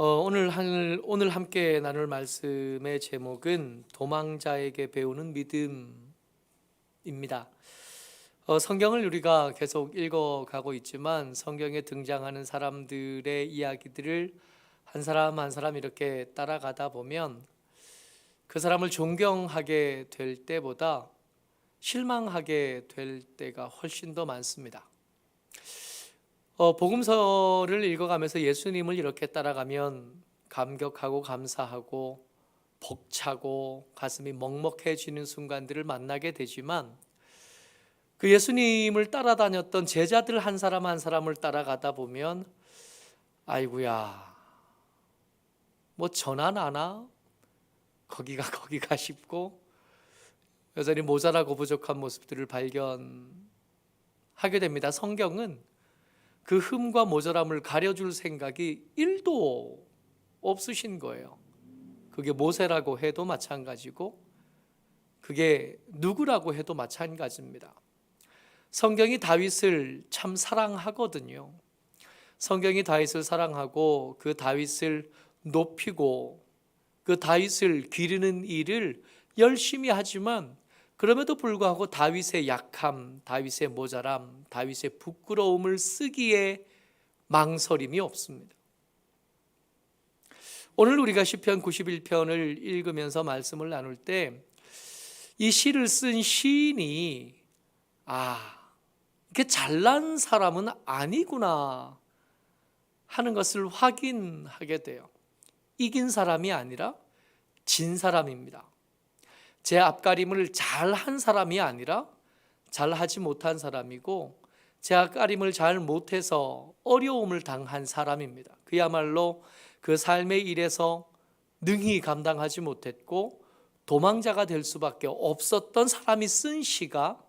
오늘 함께 나눌 말씀의 제목은 도망자에게 배우는 믿음입니다. 성경을 우리가 계속 읽어가고 있지만 성경에 등장하는 사람들의 이야기들을 한 사람 한 사람 이렇게 따라가다 보면 그 사람을 존경하게 될 때보다 실망하게 될 때가 훨씬 더 많습니다. 복음서를 읽어가면서 예수님을 이렇게 따라가면 감격하고 감사하고 벅차고 가슴이 먹먹해지는 순간들을 만나게 되지만 그 예수님을 따라다녔던 제자들 한 사람 한 사람을 따라가다 보면 아이고야 뭐 전화 나나 거기가 싶고 여전히 모자라고 부족한 모습들을 발견하게 됩니다. 성경은 그 흠과 모자람을 가려줄 생각이 1도 없으신 거예요. 그게 모세라고 해도 마찬가지고 그게 누구라고 해도 마찬가지입니다. 성경이 다윗을 참 사랑하거든요. 성경이 다윗을 사랑하고 그 다윗을 높이고 그 다윗을 기르는 일을 열심히 하지만 그럼에도 불구하고 다윗의 약함, 다윗의 모자람, 다윗의 부끄러움을 쓰기에 망설임이 없습니다. 오늘 우리가 시편 91편을 읽으면서 말씀을 나눌 때 이 시를 쓴 시인이 이렇게 잘난 사람은 아니구나 하는 것을 확인하게 돼요. 이긴 사람이 아니라 진 사람입니다. 제 앞가림을 잘한 사람이 아니라 잘하지 못한 사람이고 제 앞가림을 잘 못해서 어려움을 당한 사람입니다. 그야말로 그 삶의 일에서 능히 감당하지 못했고 도망자가 될 수밖에 없었던 사람이 쓴 시가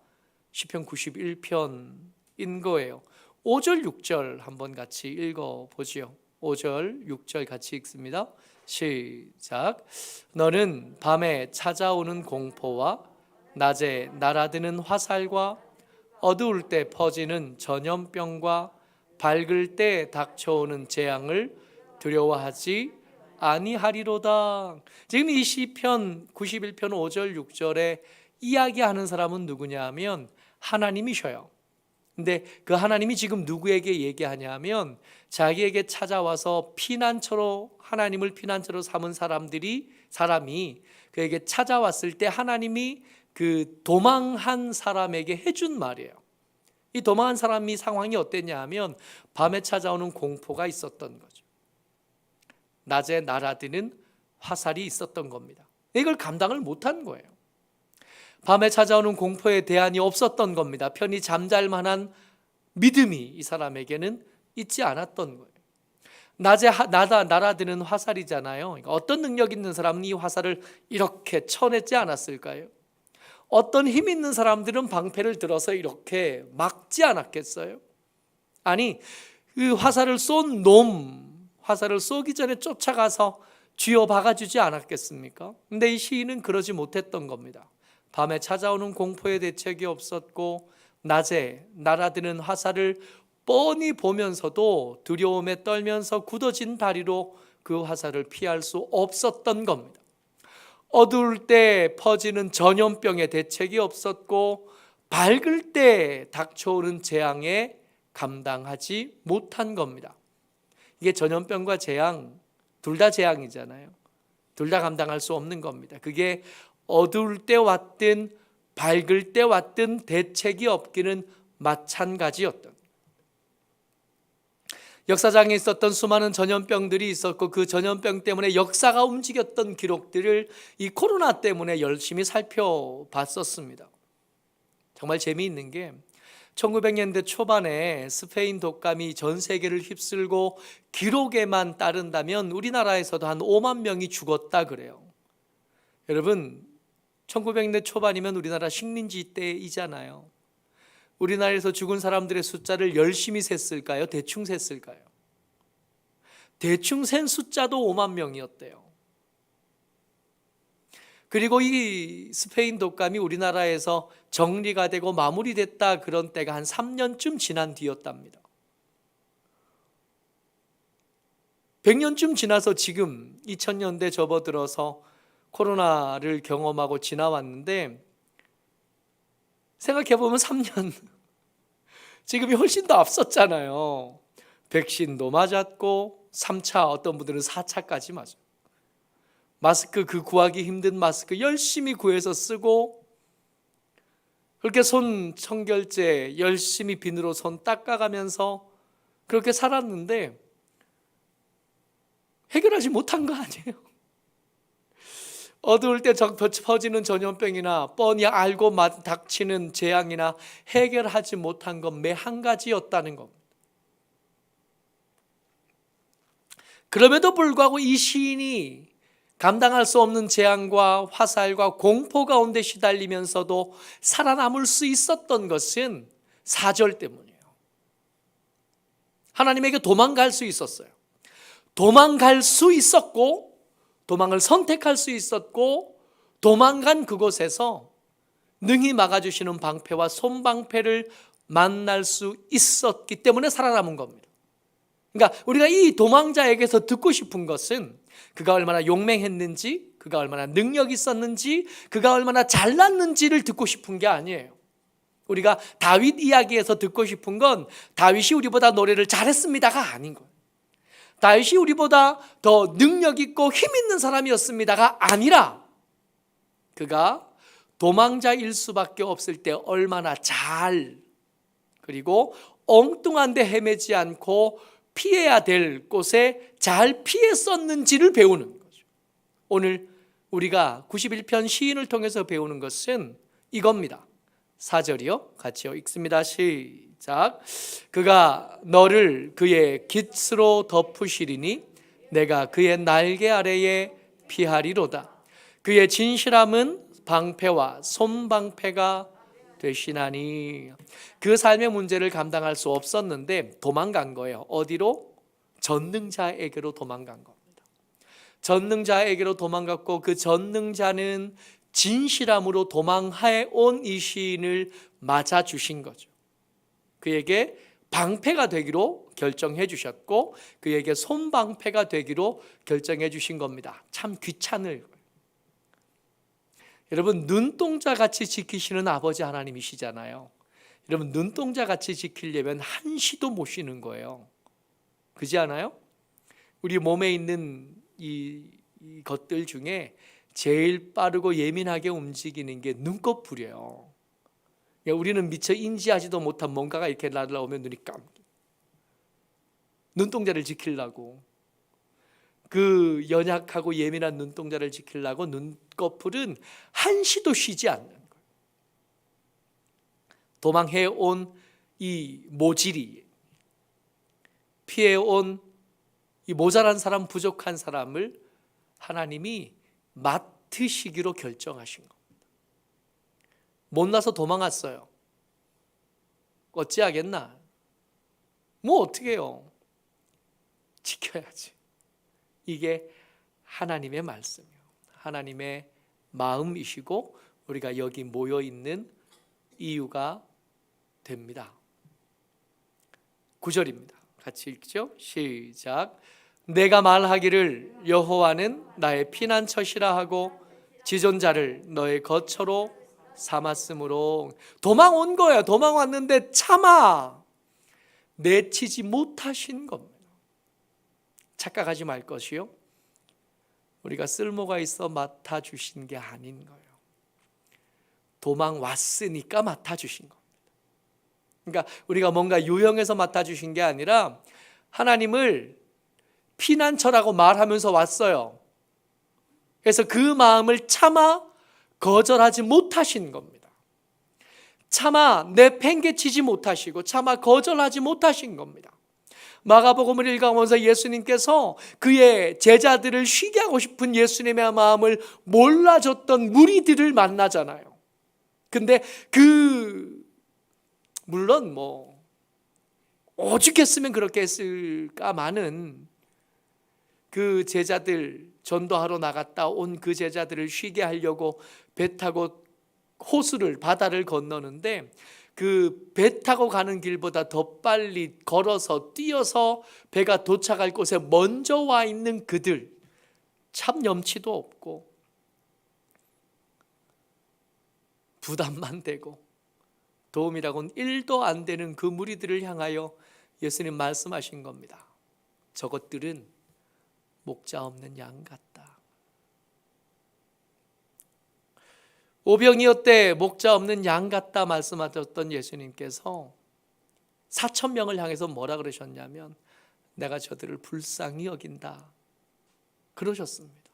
시편 91편인 거예요. 5절 6절 한번 같이 읽어보지요. 5절 6절 같이 읽습니다. 시작. 너는 밤에 찾아오는 공포와 낮에 날아드는 화살과 어두울 때 퍼지는 전염병과 밝을 때 닥쳐오는 재앙을 두려워하지 아니하리로다. 지금 이 시편 91편 5절 6절에 이야기하는 사람은 누구냐 하면 하나님이셔요. 근데 그 하나님이 지금 누구에게 얘기하냐면 자기에게 찾아와서 하나님을 피난처로 삼은 사람이 그에게 찾아왔을 때 하나님이 그 도망한 사람에게 해준 말이에요. 이 도망한 사람이 상황이 어땠냐 하면 밤에 찾아오는 공포가 있었던 거죠. 낮에 날아드는 화살이 있었던 겁니다. 이걸 감당을 못한 거예요. 밤에 찾아오는 공포에 대안이 없었던 겁니다. 편히 잠잘 만한 믿음이 이 사람에게는 있지 않았던 거예요. 낮에 날아드는 화살이잖아요. 그러니까 어떤 능력 있는 사람은 이 화살을 이렇게 쳐내지 않았을까요? 어떤 힘 있는 사람들은 방패를 들어서 이렇게 막지 않았겠어요? 아니, 그 화살을 쏘기 전에 쫓아가서 쥐어 박아주지 않았겠습니까? 근데 이 시인은 그러지 못했던 겁니다. 밤에 찾아오는 공포에 대책이 없었고 낮에 날아드는 화살을 뻔히 보면서도 두려움에 떨면서 굳어진 다리로 그 화살을 피할 수 없었던 겁니다. 어두울 때 퍼지는 전염병에 대책이 없었고 밝을 때 닥쳐오는 재앙에 감당하지 못한 겁니다. 이게 전염병과 재앙 둘 다 재앙이잖아요. 둘 다 감당할 수 없는 겁니다. 그게 어두울 때 왔든 밝을 때 왔든 대책이 없기는 마찬가지였던, 역사장에 있었던 수많은 전염병들이 있었고 그 전염병 때문에 역사가 움직였던 기록들을 이 코로나 때문에 열심히 살펴봤었습니다. 정말 재미있는 게 1900년대 초반에 스페인 독감이 전 세계를 휩쓸고 기록에만 따른다면 우리나라에서도 한 5만 명이 죽었다 그래요. 여러분 1900년대 초반이면 우리나라 식민지 때이잖아요. 우리나라에서 죽은 사람들의 숫자를 열심히 셌을까요? 대충 셌을까요? 대충 센 숫자도 5만 명이었대요. 그리고 이 스페인 독감이 우리나라에서 정리가 되고 마무리됐다 그런 때가 한 3년쯤 지난 뒤였답니다. 100년쯤 지나서 지금 2000년대 접어들어서 코로나를 경험하고 지나왔는데 생각해보면 3년 지금이 훨씬 더 앞섰잖아요. 백신도 맞았고 3차, 어떤 분들은 4차까지 맞아요. 마스크, 그 구하기 힘든 마스크 열심히 구해서 쓰고, 그렇게 손 청결제 열심히 비누로 손 닦아가면서 그렇게 살았는데 해결하지 못한 거 아니에요? 어두울 때 퍼지는 전염병이나 뻔히 알고 닥치는 재앙이나 해결하지 못한 건 매 한 가지였다는 겁니다. 그럼에도 불구하고 이 시인이 감당할 수 없는 재앙과 화살과 공포 가운데 시달리면서도 살아남을 수 있었던 것은 4절 때문이에요. 하나님에게 도망갈 수 있었어요. 도망갈 수 있었고, 도망을 선택할 수 있었고, 도망간 그곳에서 능히 막아주시는 방패와 손방패를 만날 수 있었기 때문에 살아남은 겁니다. 그러니까 우리가 이 도망자에게서 듣고 싶은 것은 그가 얼마나 용맹했는지, 그가 얼마나 능력이 있었는지, 그가 얼마나 잘났는지를 듣고 싶은 게 아니에요. 우리가 다윗 이야기에서 듣고 싶은 건 다윗이 우리보다 노래를 잘했습니다가 아닌 거예요. 다윗이 우리보다 더 능력 있고 힘 있는 사람이었습니다가 아니라 그가 도망자일 수밖에 없을 때 얼마나 잘, 그리고 엉뚱한 데 헤매지 않고 피해야 될 곳에 잘 피했었는지를 배우는 거죠. 오늘 우리가 91편 시인을 통해서 배우는 것은 이겁니다. 4절이요. 같이요. 읽습니다. 시작. 그가 너를 그의 깃으로 덮으시리니 내가 그의 날개 아래에 피하리로다. 그의 진실함은 방패와 손방패가 되시나니. 그 삶의 문제를 감당할 수 없었는데 도망간 거예요. 어디로? 전능자에게로 도망간 겁니다. 전능자에게로 도망갔고, 그 전능자는 진실함으로 도망해 온 이 시인을 맞아 주신 거죠. 그에게 방패가 되기로 결정해 주셨고, 그에게 손방패가 되기로 결정해 주신 겁니다. 참 귀찮을. 여러분, 눈동자 같이 지키시는 아버지 하나님이시잖아요. 여러분, 눈동자 같이 지키려면 한시도 못 쉬는 거예요. 그렇지 않아요? 우리 몸에 있는 이 것들 중에 제일 빠르고 예민하게 움직이는 게 눈꺼풀이에요. 우리는 미처 인지하지도 못한 뭔가가 이렇게 날아오면 눈이 감겨. 눈동자를 지키려고, 그 연약하고 예민한 눈동자를 지키려고 눈꺼풀은 한시도 쉬지 않는 거예요. 도망해온 이 모질이, 피해온 이 모자란 사람, 부족한 사람을 하나님이 맡으시기로 결정하신 겁니다. 못나서 도망갔어요. 어찌하겠나? 뭐 어떻게 해요? 지켜야지. 이게 하나님의 말씀이에요. 하나님의 마음이시고 우리가 여기 모여 있는 이유가 됩니다. 9절입니다. 같이 읽죠. 시작. 내가 말하기를 여호와는 나의 피난처시라 하고 지존자를 너의 거처로 삼았으므로. 도망온 거예요. 도망왔는데 차마 내치지 못하신 겁니다. 착각하지 말 것이요, 우리가 쓸모가 있어 맡아주신 게 아닌 거예요. 도망왔으니까 맡아주신 겁니다. 그러니까 우리가 뭔가 유형해서 맡아주신 게 아니라 하나님을 피난처라고 말하면서 왔어요. 그래서 그 마음을 차마 거절하지 못하신 겁니다. 차마 내팽개치지 못하시고 차마 거절하지 못하신 겁니다. 마가복음을 읽어보면서 예수님께서 그의 제자들을 쉬게 하고 싶은 예수님의 마음을 몰라줬던 무리들을 만나잖아요. 근데 물론 오죽했으면 그렇게 했을까마는 그 제자들, 전도하러 나갔다 온 그 제자들을 쉬게 하려고 배 타고 바다를 건너는데 그 배 타고 가는 길보다 더 빨리 걸어서 뛰어서 배가 도착할 곳에 먼저 와 있는 그들, 참 염치도 없고 부담만 되고 도움이라고는 1도 안 되는 그 무리들을 향하여 예수님 말씀하신 겁니다. 저것들은 목자 없는 양 같다. 오병이어 때 목자 없는 양 같다 말씀하셨던 예수님께서 4,000명을 향해서 뭐라 그러셨냐면 내가 저들을 불쌍히 여긴다 그러셨습니다.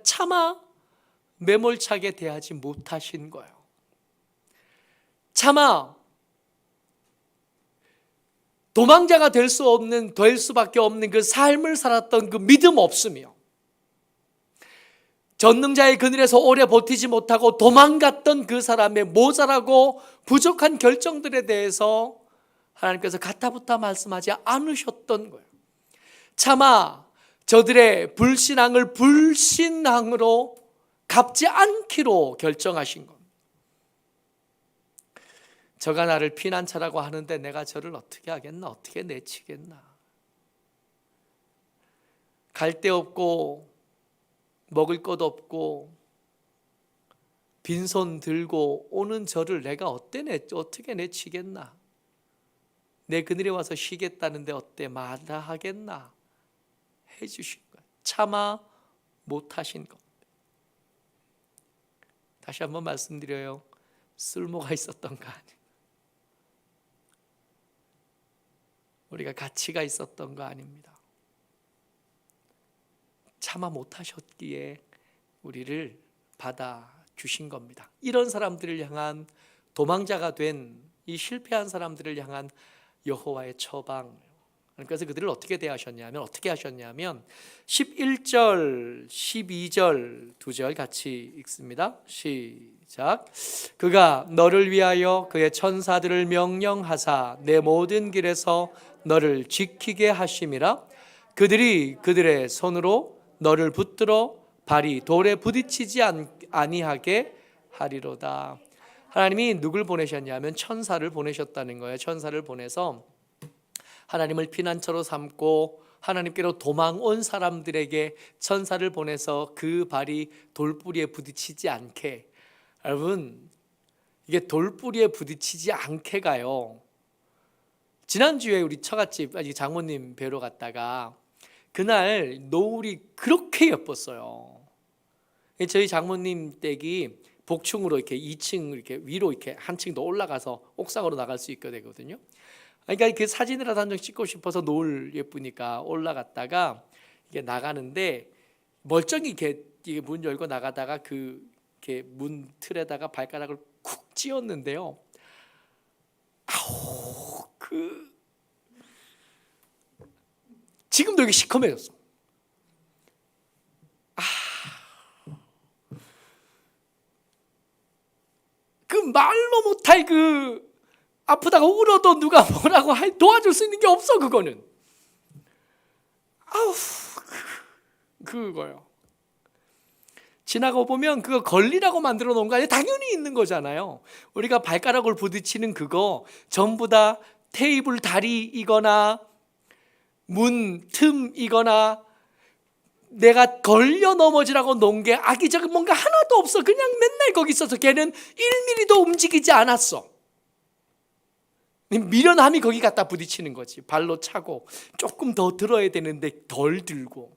차마 매몰차게 대하지 못하신 거예요. 차마 도망자가 될 수밖에 없는 그 삶을 살았던 그 믿음 없으며 전능자의 그늘에서 오래 버티지 못하고 도망갔던 그 사람의 모자라고 부족한 결정들에 대해서 하나님께서 가타부타 말씀하지 않으셨던 거예요. 차마 저들의 불신앙을 불신앙으로 갚지 않기로 결정하신 겁니다. 저가 나를 피난처라고 하는데 내가 저를 어떻게 하겠나, 어떻게 내치겠나. 갈 데 없고 먹을 것 없고 빈손 들고 오는 저를 내가 어떻게 내치겠나. 내 그늘에 와서 쉬겠다는데 어때 마다하겠나 해주신 거예요. 차마 못하신 것. 다시 한번 말씀드려요. 쓸모가 있었던 거 아닙니다. 우리가 가치가 있었던 거 아닙니다. 차마 못하셨기에 우리를 받아주신 겁니다. 이런 사람들을 향한 도망자가 된 이 실패한 사람들을 향한 여호와의 처방. 그래서 그들을 어떻게 하셨냐면 11절, 12절 두 절 같이 읽습니다. 시작. 그가 너를 위하여 그의 천사들을 명령하사 내 모든 길에서 너를 지키게 하심이라. 그들이 그들의 손으로 너를 붙들어 발이 돌에 부딪히지 아니하게 하리로다. 하나님이 누굴 보내셨냐면 천사를 보내셨다는 거예요. 천사를 보내서 하나님을 피난처로 삼고 하나님께로 도망온 사람들에게 천사를 보내서 그 발이 돌뿌리에 부딪히지 않게. 여러분, 이게 돌뿌리에 부딪히지 않게가요. 지난주에 우리 처갓집 장모님 뵈러 갔다가 그날 노을이 그렇게 예뻤어요. 저희 장모님 댁이 복층으로 이렇게 2층 이렇게 위로 이렇게 한 층 더 올라가서 옥상으로 나갈 수 있게 되거든요. 그러니까 그 사진이라도 한 장 찍고 싶어서 노을 예쁘니까 올라갔다가 이게 나가는데 멀쩡히 이렇게 문 열고 나가다가 그 이렇게 문 틀에다가 발가락을 쿡 찧었는데요. 아우 지금도 이게 시커매졌어. 그 말로 못할 그 아프다가 울어도 누가 뭐라고 도와줄 수 있는 게 없어. 그거는 그거요. 지나고 보면 그거 걸리라고 만들어 놓은 거 아니에요? 당연히 있는 거잖아요. 우리가 발가락을 부딪히는 그거 전부 다 테이블 다리이거나 문 틈이거나 내가 걸려 넘어지라고 놓은 게 악의적인 뭔가 하나도 없어. 그냥 맨날 거기 있어서 걔는 1mm도 움직이지 않았어. 미련함이 거기 갖다 부딪히는 거지. 발로 차고 조금 더 들어야 되는데 덜 들고.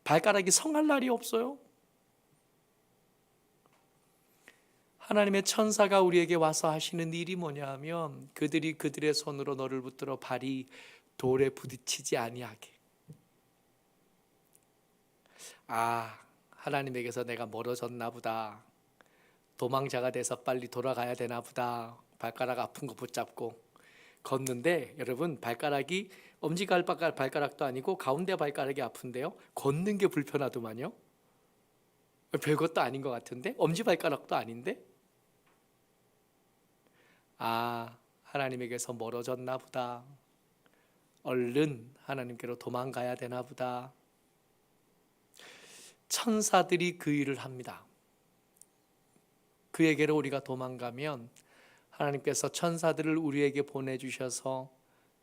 발가락이 성할 날이 없어요. 하나님의 천사가 우리에게 와서 하시는 일이 뭐냐면 그들이 그들의 손으로 너를 붙들어 발이 돌에 부딪히지 아니하게. 하나님에게서 내가 멀어졌나 보다. 도망자가 돼서 빨리 돌아가야 되나 보다. 발가락 아픈 거 붙잡고 걷는데 여러분 발가락이 엄지발가락도 아니고 가운데 발가락이 아픈데요. 걷는 게 불편하더만요. 별것도 아닌 것 같은데 엄지발가락도 아닌데 하나님에게서 멀어졌나 보다. 얼른 하나님께로 도망가야 되나 보다. 천사들이 그 일을 합니다. 그에게로 우리가 도망가면 하나님께서 천사들을 우리에게 보내주셔서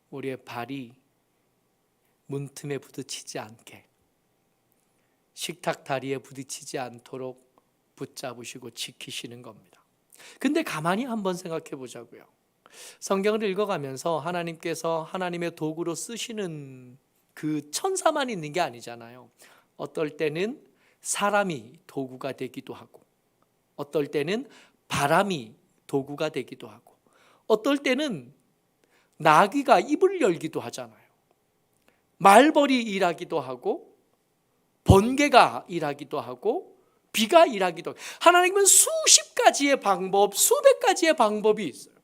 우리의 발이 문틈에 부딪히지 않게, 식탁 다리에 부딪히지 않도록 붙잡으시고 지키시는 겁니다. 근데 가만히 한번 생각해 보자고요. 성경을 읽어가면서 하나님께서 하나님의 도구로 쓰시는 그 천사만 있는 게 아니잖아요. 어떨 때는 사람이 도구가 되기도 하고, 어떨 때는 바람이 도구가 되기도 하고, 어떨 때는 나귀가 입을 열기도 하잖아요. 말벌이 일하기도 하고, 번개가 일하기도 하고, 비가 일하기도 하고, 하나님은 수십 가지의 방법, 수백 가지의 방법이 있어요.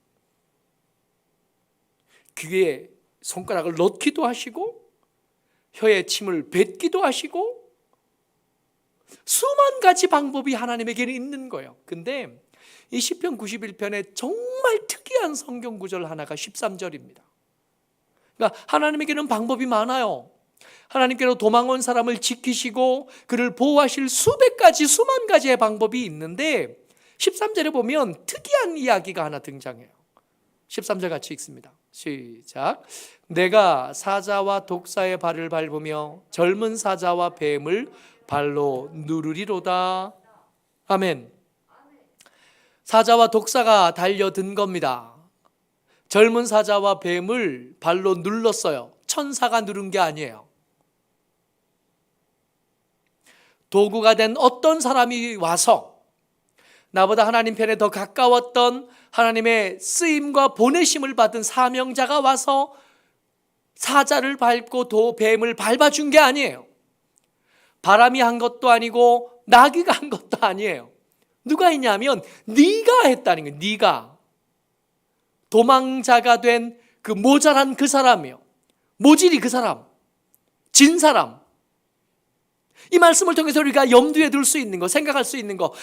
귀에 손가락을 넣기도 하시고, 혀에 침을 뱉기도 하시고, 수만 가지 방법이 하나님에게는 있는 거예요. 근데 이 시편 91편에 정말 특이한 성경 구절 하나가 13절입니다. 그러니까 하나님에게는 방법이 많아요. 하나님께로 도망온 사람을 지키시고 그를 보호하실 수백 가지, 수만 가지의 방법이 있는데 13절에 보면 특이한 이야기가 하나 등장해요. 13절 같이 읽습니다. 시작. 내가 사자와 독사의 발을 밟으며 젊은 사자와 뱀을 발로 누르리로다. 아멘. 사자와 독사가 달려든 겁니다. 젊은 사자와 뱀을 발로 눌렀어요. 천사가 누른 게 아니에요. 도구가 된 어떤 사람이 와서 나보다 하나님 편에 더 가까웠던 하나님의 쓰임과 보내심을 받은 사명자가 와서 사자를 밟고 뱀을 밟아준 게 아니에요. 바람이 한 것도 아니고 나귀가 한 것도 아니에요. 누가 했냐면 네가 했다는 거예요. 네가 도망자가 된 그 모자란 그 사람이요, 모질이 그 사람, 진 사람. 이 말씀을 통해서 우리가 염두에 둘 수 있는 거, 생각할 수 있는 거,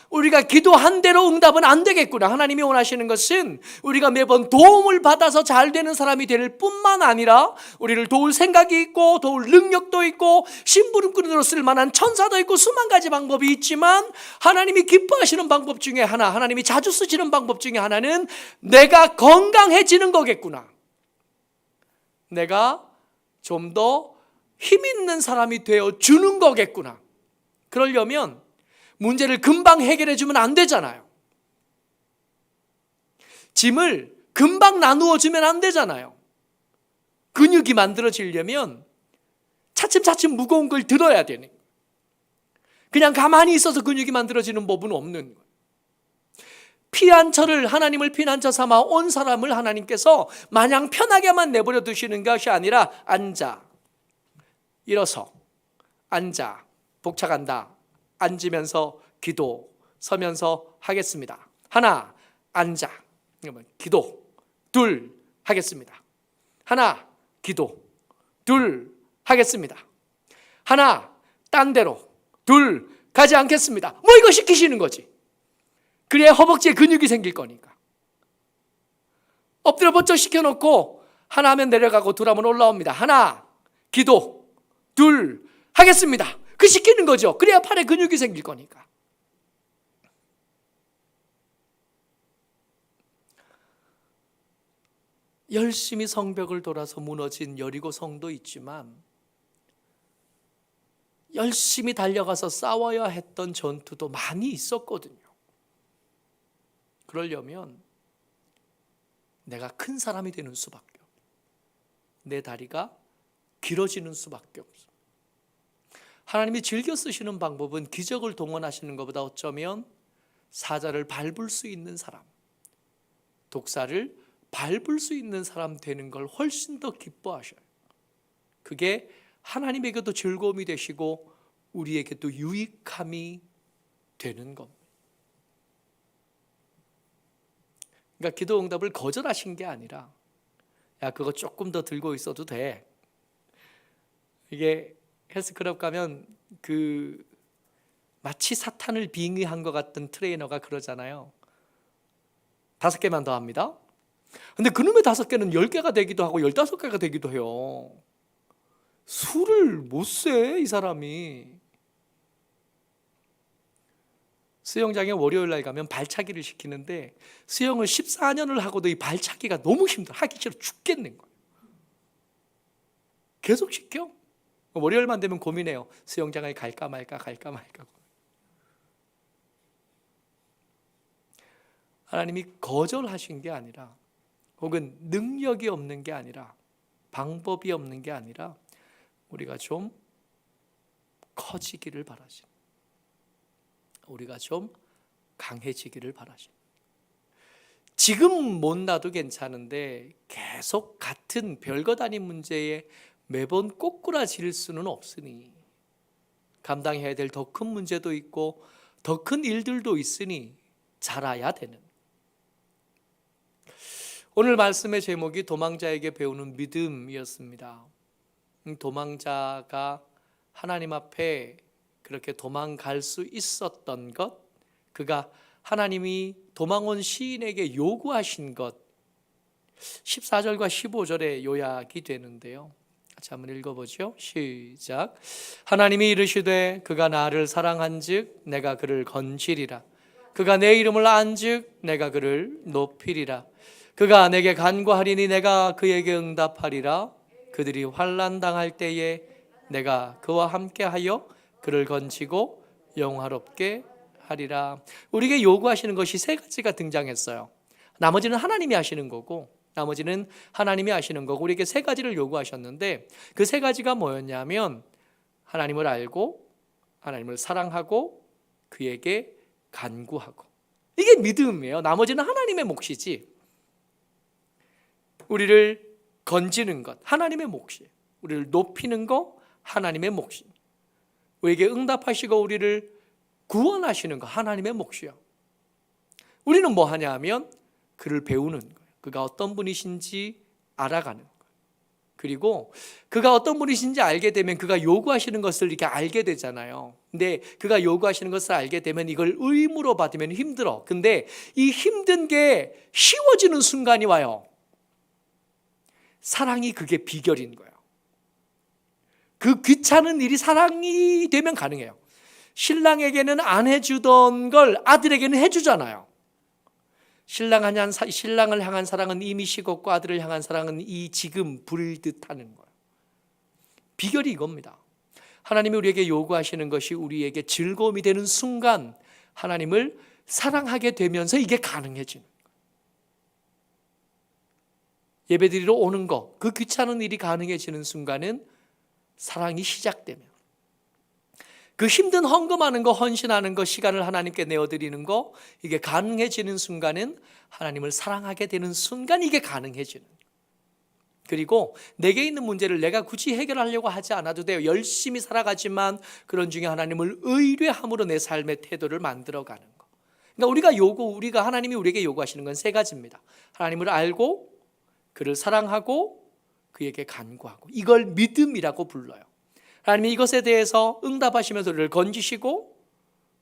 우리가 기도한 대로 응답은 안 되겠구나. 하나님이 원하시는 것은 우리가 매번 도움을 받아서 잘 되는 사람이 될 뿐만 아니라 우리를 도울 생각이 있고 도울 능력도 있고 심부름꾼으로 쓸 만한 천사도 있고 수만 가지 방법이 있지만, 하나님이 기뻐하시는 방법 중에 하나, 하나님이 자주 쓰시는 방법 중에 하나는 내가 건강해지는 거겠구나. 내가 좀 더 힘 있는 사람이 되어 주는 거겠구나. 그러려면 문제를 금방 해결해 주면 안 되잖아요. 짐을 금방 나누어 주면 안 되잖아요. 근육이 만들어지려면 차츰차츰 무거운 걸 들어야 되네. 그냥 가만히 있어서 근육이 만들어지는 법은 없는 거예요. 피난처를, 하나님을 피난처 삼아 온 사람을 하나님께서 마냥 편하게만 내버려 두시는 것이 아니라 앉아, 일어서, 앉아, 복착한다, 앉으면서 기도, 서면서 하겠습니다. 하나, 앉아, 기도. 둘, 하겠습니다. 하나, 기도. 둘, 하겠습니다. 하나, 딴 데로. 둘, 가지 않겠습니다. 뭐 이거 시키시는 거지. 그래야 허벅지에 근육이 생길 거니까. 엎드려 번쩍 시켜놓고 하나 하면 내려가고 둘 하면 올라옵니다. 하나, 기도. 둘, 하겠습니다. 그 시키는 거죠. 그래야 팔에 근육이 생길 거니까. 열심히 성벽을 돌아서 무너진 여리고 성도 있지만 열심히 달려가서 싸워야 했던 전투도 많이 있었거든요. 그러려면 내가 큰 사람이 되는 수밖에 없어요. 내 다리가 길어지는 수밖에 없어요. 하나님이 즐겨 쓰시는 방법은 기적을 동원하시는 것보다 어쩌면 사자를 밟을 수 있는 사람, 독사를 밟을 수 있는 사람 되는 걸 훨씬 더 기뻐하셔요. 그게 하나님에게도 즐거움이 되시고 우리에게도 유익함이 되는 겁니다. 그러니까 기도 응답을 거절하신 게 아니라 야, 그거 조금 더 들고 있어도 돼. 이게 헬스클럽 가면 마치 사탄을 빙의한 것 같은 트레이너가 그러잖아요. 5개만 더 합니다. 근데 그놈의 5개는 10개가 되기도 하고 15개가 되기도 해요. 술을 못 세, 이 사람이. 수영장에 월요일 날 가면 발차기를 시키는데 수영을 14년을 하고도 이 발차기가 너무 힘들어. 하기 싫어 죽겠는 거예요. 계속 시켜. 월요일만 되면 고민해요. 수영장을 갈까 말까 갈까 말까. 하나님이 거절하신 게 아니라, 혹은 능력이 없는 게 아니라, 방법이 없는 게 아니라 우리가 좀 커지기를 바라신, 우리가 좀 강해지기를 바라신. 지금 못 나도 괜찮은데 계속 같은 별것 아닌 문제에 매번 꼬꾸라질 수는 없으니, 감당해야 될 더 큰 문제도 있고 더 큰 일들도 있으니 자라야 되는. 오늘 말씀의 제목이 도망자에게 배우는 믿음이었습니다. 도망자가 하나님 앞에 그렇게 도망갈 수 있었던 것, 그가 하나님이 도망온 시인에게 요구하신 것, 14절과 15절에 요약이 되는데요. 같이 한번 읽어보죠. 시작. 하나님이 이르시되 그가 나를 사랑한즉 내가 그를 건지리라. 그가 내 이름을 안즉 내가 그를 높이리라. 그가 내게 간구하리니 내가 그에게 응답하리라. 그들이 환난 당할 때에 내가 그와 함께하여 그를 건지고 영화롭게 하리라. 우리에게 요구하시는 것이 세 가지가 등장했어요. 나머지는 하나님이 하시는 거고, 나머지는 하나님이 하시는 거고, 우리에게 세 가지를 요구하셨는데 그 세 가지가 뭐였냐면, 하나님을 알고, 하나님을 사랑하고, 그에게 간구하고. 이게 믿음이에요. 나머지는 하나님의 몫이지. 우리를 건지는 것 하나님의 몫이에요. 우리를 높이는 거 하나님의 몫이에요. 우리에게 응답하시고 우리를 구원하시는 거 하나님의 몫이에요. 우리는 뭐 하냐 하면 그를 배우는 거예요. 그가 어떤 분이신지 알아가는 거예요. 그리고 그가 어떤 분이신지 알게 되면 그가 요구하시는 것을 이렇게 알게 되잖아요. 근데 그가 요구하시는 것을 알게 되면 이걸 의무로 받으면 힘들어. 근데 이 힘든 게 쉬워지는 순간이 와요. 사랑이 그게 비결인 거예요. 그 귀찮은 일이 사랑이 되면 가능해요. 신랑에게는 안 해주던 걸 아들에게는 해주잖아요. 신랑을 향한 사랑은 이미 식었고 아들을 향한 사랑은 이 지금 불듯 하는 거예요. 비결이 이겁니다. 하나님이 우리에게 요구하시는 것이 우리에게 즐거움이 되는 순간 하나님을 사랑하게 되면서 이게 가능해지는 거예요. 예배드리러 오는 거, 그 귀찮은 일이 가능해지는 순간은 사랑이 시작되면, 그 힘든 헌금하는 거, 헌신하는 거, 시간을 하나님께 내어드리는 거, 이게 가능해지는 순간은 하나님을 사랑하게 되는 순간 이게 가능해지는. 그리고 내게 있는 문제를 내가 굳이 해결하려고 하지 않아도 돼요. 열심히 살아가지만 그런 중에 하나님을 의뢰함으로 내 삶의 태도를 만들어가는 거. 그러니까 우리가 하나님이 우리에게 요구하시는 건 세 가지입니다. 하나님을 알고, 그를 사랑하고, 그에게 간구하고. 이걸 믿음이라고 불러요. 하나님이 이것에 대해서 응답하시면서 우리를 건지시고,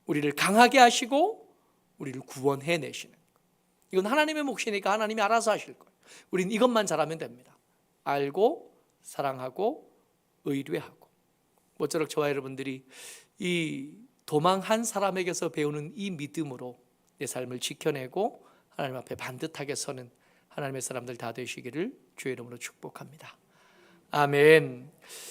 우리를 강하게 하시고, 우리를 구원해내시는 거예요. 이건 하나님의 몫이니까 하나님이 알아서 하실 거예요. 우리는 이것만 잘하면 됩니다. 알고, 사랑하고, 의뢰하고. 모쪼록 저와 여러분들이 이 도망한 사람에게서 배우는 이 믿음으로 내 삶을 지켜내고 하나님 앞에 반듯하게 서는 하나님의 사람들 다 되시기를 주의 이름으로 축복합니다. 아멘.